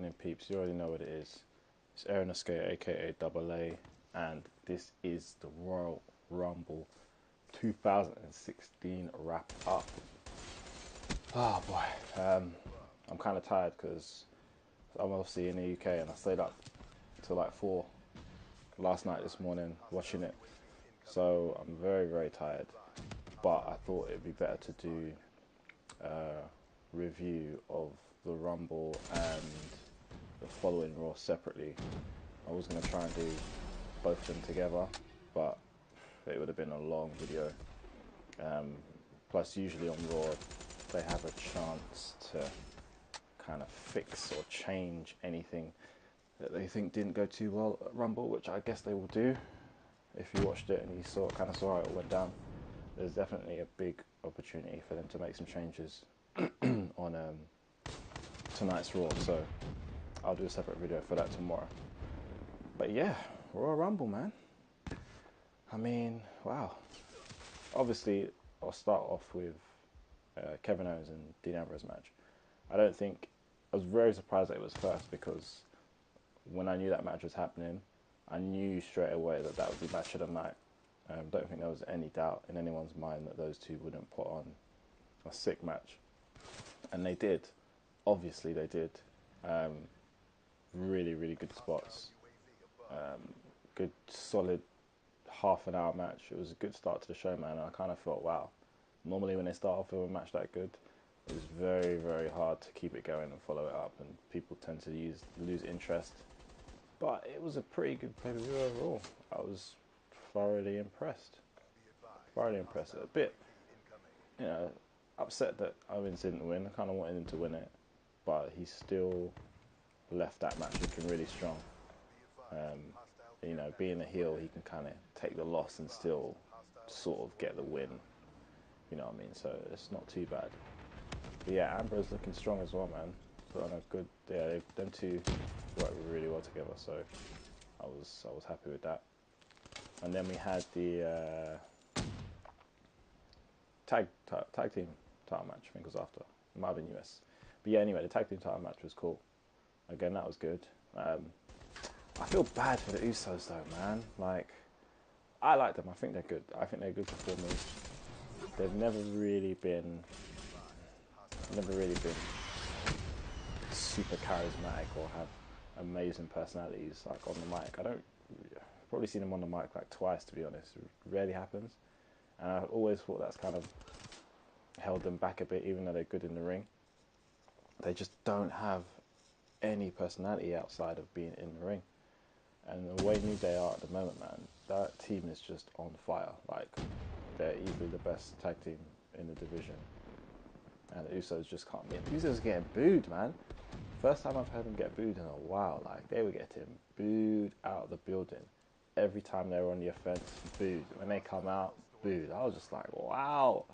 happening, peeps? You already know what it is. It's Aaron Escape, aka Double A, and this is the Royal Rumble 2016 wrap up. Oh boy, I'm kind of tired because I'm obviously in the UK and I stayed up till like 4 last night, this morning, watching it. So I'm very, very tired. But I thought it'd be better to do a review of the Rumble and the following Raw separately. I was going to try and do both of them together, but it would have been a long video. Plus, usually on Raw, they have a chance to kind of fix or change anything that they think didn't go too well at Rumble, which I guess they will do. If you watched it and you saw how it went down, there's definitely a big opportunity for them to make some changes on tonight's Raw. So I'll do a separate video for that tomorrow. But yeah, Royal Rumble, man. I mean, wow. Obviously, I'll start off with Kevin Owens and Dean Ambrose match. I was very surprised that it was first, because when I knew that match was happening, I knew straight away that that would be match of the night. Don't think there was any doubt in anyone's mind that those two wouldn't put on a sick match. And they did. Obviously they did. Really, really good spots. Good, solid half an hour match. It was a good start to the show, man. And I kind of thought, wow. Normally when they start off with a match that good, it's very, very hard to keep it going and follow it up. And people tend to lose interest. But it was a pretty good pay-per-view overall. I was thoroughly impressed. A bit, upset that Owens didn't win. I kind of wanted him to win it, but he still left that match looking really strong. Being a heel, he can kind of take the loss and still sort of get the win. You know what I mean? So it's not too bad. But yeah, Ambrose looking strong as well, man. Put on a good. Yeah, them two worked really well together. So I was happy with that. And then we had the tag team title match. I think it was after. It might have been US. But yeah, anyway, the tag team title match was cool. Again, that was good. I feel bad for the Usos though, man. Like, I like them. I think they're good. I think they're good performers. They've never really been super charismatic or have amazing personalities like on the mic. I've probably seen them on the mic like twice, to be honest. It rarely happens. And I've always thought that's kind of held them back a bit, even though they're good in the ring. They just don't have any personality outside of being in the ring. And the way New Day are at the moment, man, that team is just on fire. Like, they're easily the best tag team in the division. And the Usos just can't get. The Usos are getting booed, man. First time I've heard them get booed in a while. Like, they were getting booed out of the building. Every time they were on the offense, booed. When they come out, booed. I was just like, wow.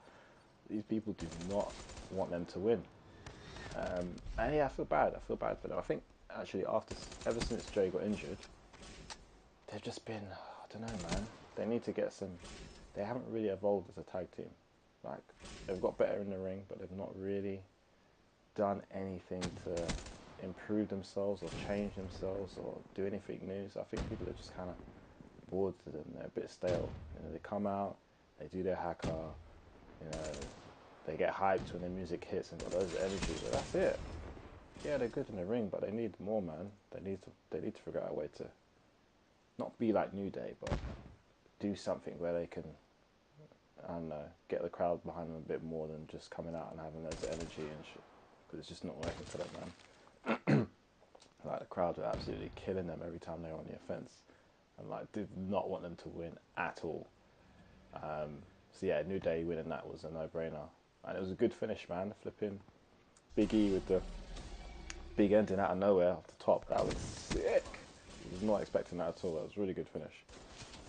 These people do not want them to win. And yeah, I feel bad for them. I think, actually, ever since Jay got injured, they've just been, I don't know, man. They need to get they haven't really evolved as a tag team. Like, they've got better in the ring, but they've not really done anything to improve themselves or change themselves or do anything new. So I think people are just kind of bored to them. They're a bit stale. They come out, they do their haka, they get hyped when the music hits and got loads of energy, but that's it. Yeah, they're good in the ring, but they need more, man. They need to figure out a way to not be like New Day, but do something where they can, I don't know, get the crowd behind them a bit more than just coming out and having loads of energy and shit. Because it's just not working for them, man. Like, the crowd are absolutely killing them every time they're on the offense, and like did not want them to win at all. So yeah, New Day winning that was a no-brainer, and it was a good finish, man. Flipping Big E with the big ending out of nowhere off the top. That was sick. I was not expecting that at all. That was a really good finish.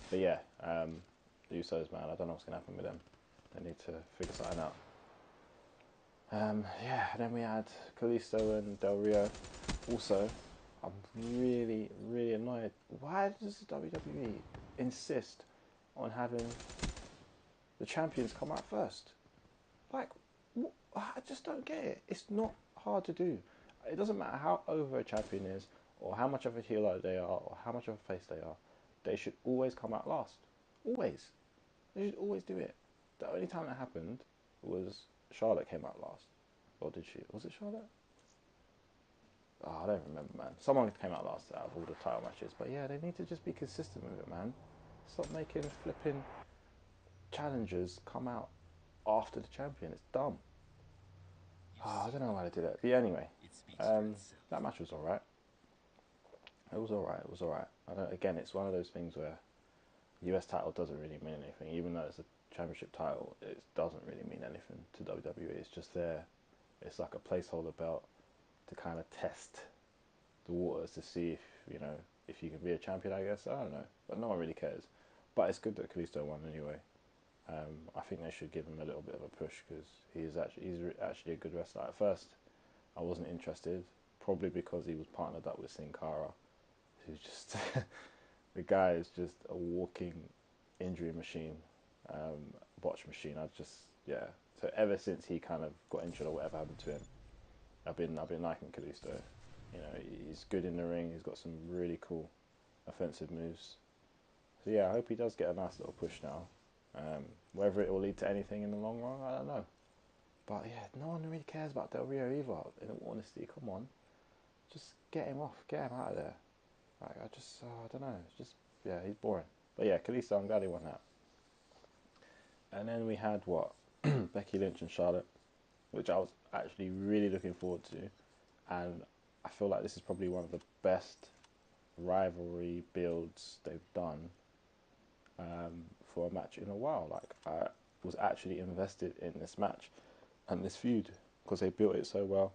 But yeah, the Usos, man, I don't know what's going to happen with them. They need to figure something out. Yeah, then we had Kalisto and Del Rio. Also, I'm really, really annoyed. Why does the WWE insist on having the champions come out first? Like, I just don't get it. It's not hard to do. It doesn't matter how over a champion is, or how much of a healer they are, or how much of a face they are. They should always come out last. Always. They should always do it. The only time that happened was Charlotte came out last. Or did she? Was it Charlotte? Oh, I don't remember, man. Someone came out last out of all the title matches. But yeah, they need to just be consistent with it, man. Stop making flipping challengers come out after the champion. It's dumb. Oh, I don't know why they did that. But yeah, anyway, that match was alright. It was alright. Again, it's one of those things where US title doesn't really mean anything. Even though it's a championship title, it doesn't really mean anything to WWE. It's just there. It's like a placeholder belt to kind of test the waters to see if you can be a champion, I guess. I don't know. But no one really cares. But it's good that Kalisto won anyway. I think they should give him a little bit of a push because he's actually a good wrestler. At first, I wasn't interested, probably because he was partnered up with Sin Cara, who's just the guy is just a walking injury machine, botch machine. So ever since he kind of got injured or whatever happened to him, I've been liking Kalisto. He's good in the ring. He's got some really cool offensive moves. So yeah, I hope he does get a nice little push now. Whether it will lead to anything in the long run, I don't know. But yeah, no one really cares about Del Rio either. In all honesty, come on, just get him off, get him out of there. Like I don't know. It's just he's boring. But yeah, Kalisto, I'm glad he won that. And then we had Becky Lynch and Charlotte, which I was actually really looking forward to, and I feel like this is probably one of the best rivalry builds they've done for a match in a while. Like I was actually invested in this match and this feud because they built it so well.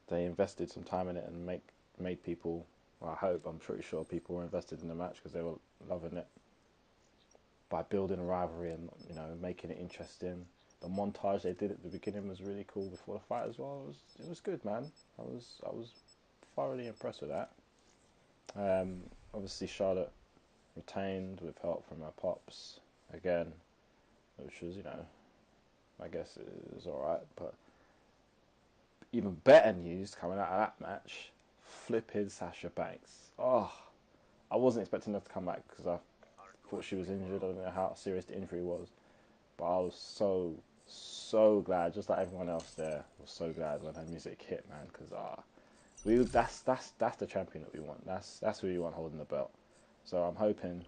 They invested some time in it and made people. Well, I'm pretty sure people were invested in the match because they were loving it. By building a rivalry and making it interesting. The montage they did at the beginning was really cool before the fight as well. It was good, man. I was thoroughly impressed with that. Obviously Charlotte retained with help from her pops again, which was I guess it was alright. But even better news coming out of that match, flipping Sasha Banks. Oh, I wasn't expecting her to come back because I thought she was injured. I don't know how serious the injury was, but I was so glad, just like everyone else there, was so glad when her music hit, man. Because that's the champion that we want. That's who we want holding the belt. So I'm hoping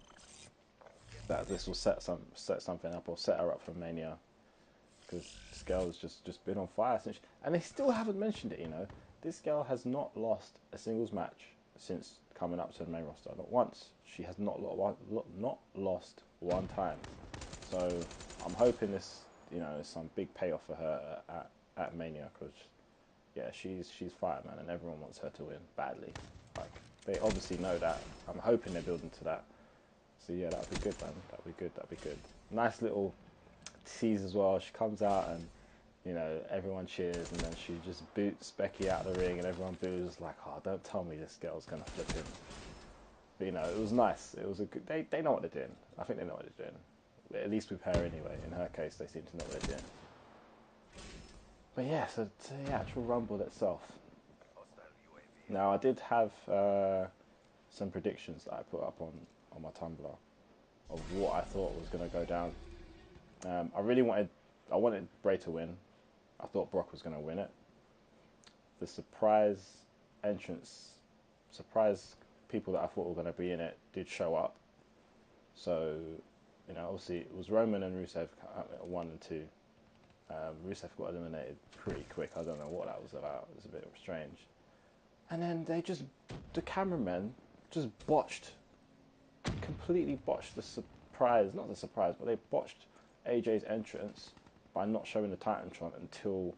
that this will set something up or set her up for Mania, because this girl has just been on fire since, and they still haven't mentioned it. This girl has not lost a singles match since coming up to the main roster. Not once. She has not lost one time. So I'm hoping this, is some big payoff for her at Mania, because she's fire, man, and everyone wants her to win badly. Like, they obviously know that. I'm hoping they're building to that. So yeah, that'd be good, man. That'd be good. Nice little tease as well. She comes out and everyone cheers, and then she just boots Becky out of the ring, and everyone boos like, "Oh, don't tell me this girl's gonna flip him." But it was nice. It was a good. They know what they're doing. I think they know what they're doing. At least with her anyway. In her case, they seem to know what they're doing. But yeah, so to the actual Rumble itself. Now I did have some predictions that I put up on my Tumblr of what I thought was going to go down. I wanted Bray to win. I thought Brock was going to win it. The surprise people that I thought were going to be in it did show up. So, obviously it was Roman and Rusev at 1 and 2. Rusev got eliminated pretty quick. I don't know what that was about. It was a bit strange. And then the cameramen just completely botched the surprise. Not the surprise, but they botched AJ's entrance by not showing the Titantron until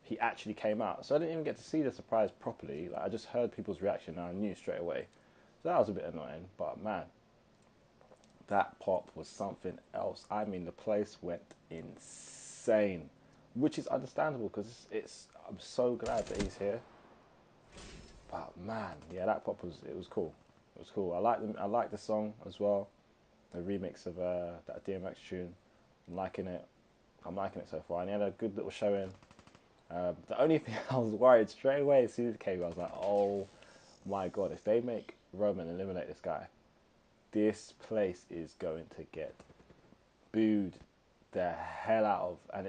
he actually came out. So I didn't even get to see the surprise properly. Like, I just heard people's reaction and I knew straight away. So that was a bit annoying. But man, that pop was something else. I mean, the place went insane, which is understandable because I'm so glad that he's here. But man, yeah, that pop was cool. It was cool. I like the song as well. The remix of that DMX tune. I'm liking it so far. And he had a good little showing The only thing I was worried straight away as soon as it came, I was like, oh my god, if they make Roman eliminate this guy, this place is going to get booed the hell out of, and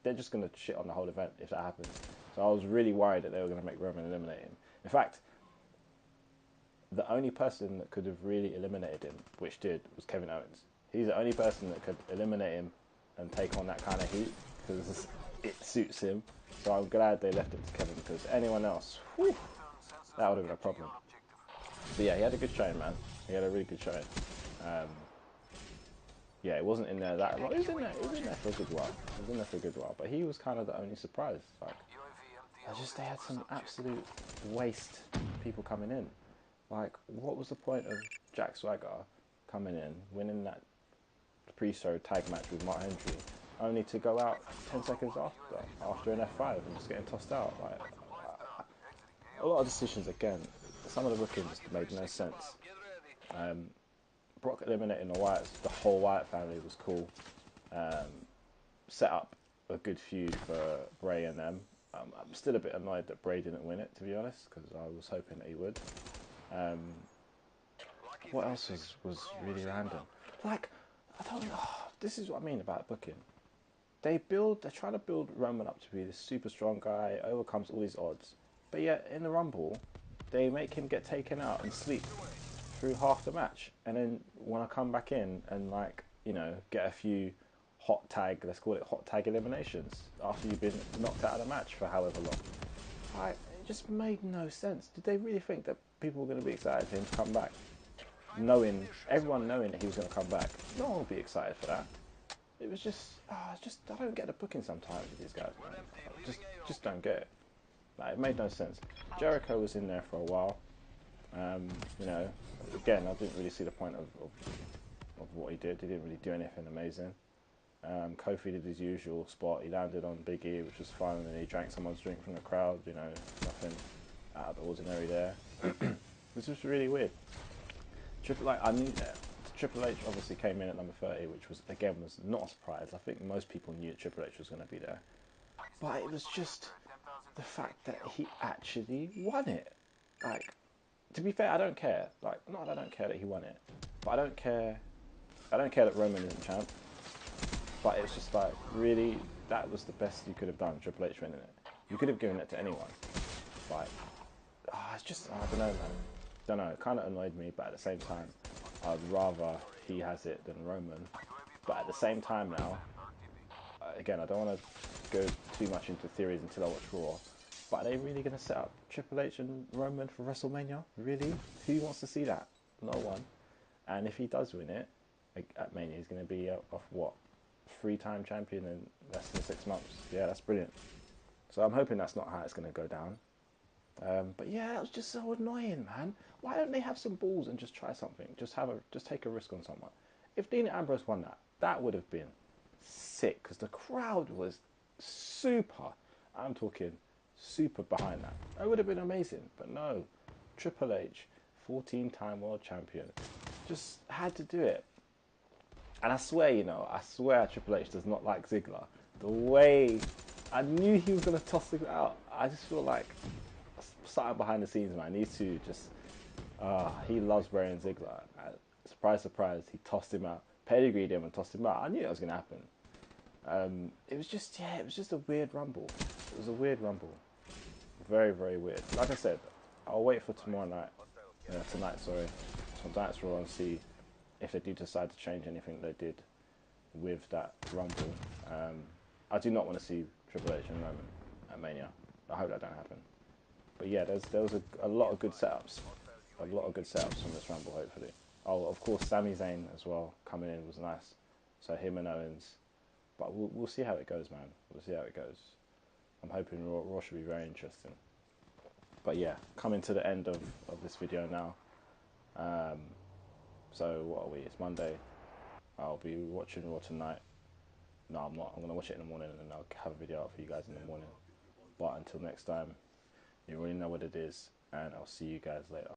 they're just going to shit on the whole event if that happens. So I was really worried that they were going to make Roman eliminate him. In fact, the only person that could have really eliminated him, which did, was Kevin Owens. He's the only person that could eliminate him and take on that kind of heat because it suits him. So I'm glad they left it to Kevin, because anyone else, whew, that would have been a problem. But yeah, he had a good showing, man. He had a really good showing. Yeah, it wasn't in there that long. It was in there for a good while. But he was kind of the only surprise. Like, they had some absolute waste people coming in. Like, what was the point of Jack Swagger coming in, winning that pre-show tag match with Mark Henry, only to go out 10 seconds after an F5 and just getting tossed out? Like, a lot of decisions again. Some of the bookings made no sense. Brock eliminating the whole Wyatt family was cool. Set up a good feud for Bray and them. I'm still a bit annoyed that Bray didn't win it, to be honest, because I was hoping that he would. What else was really random? Like, I don't know. This is what I mean about booking. They're trying to build Roman up to be this super strong guy, overcomes all these odds. But yet, in the Rumble, they make him get taken out and sleep through half the match, and then want to come back in and, like, you know, get a few let's call it hot tag eliminations after you've been knocked out of the match for however long. It just made no sense. Did they really think that people were going to be excited for him to come back? Everyone knowing that he was going to come back, no one would be excited for that. It was I don't get the booking sometimes with these guys, man. I just don't get it. Like, it made no sense. Jericho was in there for a while. You know, again, I didn't really see the point of what he did. He didn't really do anything amazing. Kofi did his usual spot. He landed on Big E, which was fun, and then he drank someone's drink from the crowd. You know, nothing out of the ordinary there. This was really weird. I knew that Triple H obviously came in at number 30, which was not a surprise. I think most people knew that Triple H was going to be there, but it was just the fact that he actually won it. Like, to be fair, I don't care. Like, not that I don't care that he won it, but I don't care that Roman isn't champ. But it's just like, really, that was the best you could have done, Triple H winning it. You could have given it to anyone. Like, it's just, I don't know, man. Don't know, it kind of annoyed me, but at the same time, I'd rather he has it than Roman. But at the same time now, again, I don't want to go too much into theories until I watch Raw, but are they really going to set up Triple H and Roman for WrestleMania? Really? Who wants to see that? No one. And if he does win it at Mania, he's going to be off what? 3-time champion in less than 6 months. Yeah, that's brilliant. So I'm hoping that's not how it's going to go down. But yeah, it was just so annoying, man. Why don't they have some balls and just try something? Just take a risk on someone. If Dean Ambrose won that would have been sick, because the crowd was super. I'm talking super behind that. That would have been amazing. But no, Triple H, 14-time world champion, just had to do it. And I swear Triple H does not like Ziggler. The way I knew he was going to toss Ziggler out, I just feel like something behind the scenes, man. These two just, he loves Bray and Ziggler. Surprise, surprise, he tossed him out. Pedigreed him and tossed him out. I knew that was going to happen. It was just a weird Rumble. It was a weird Rumble. Very, very weird. Like I said, I'll wait for tonight's Raw, and see if they do decide to change anything they did with that Rumble. I do not want to see Triple H and Roman at Mania. I hope that don't happen. But yeah, there was a lot of good setups. A lot of good setups from this Rumble, hopefully. Oh, of course, Sami Zayn as well coming in was nice. So him and Owens. But we'll see how it goes, man. We'll see how it goes. I'm hoping Raw should be very interesting. But yeah, coming to the end of this video now. So what are we? It's Monday. I'll be watching Raw tonight. No, I'm not. I'm going to watch it in the morning, and I'll have a video out for you guys in the morning. But until next time, you already know what it is, and I'll see you guys later.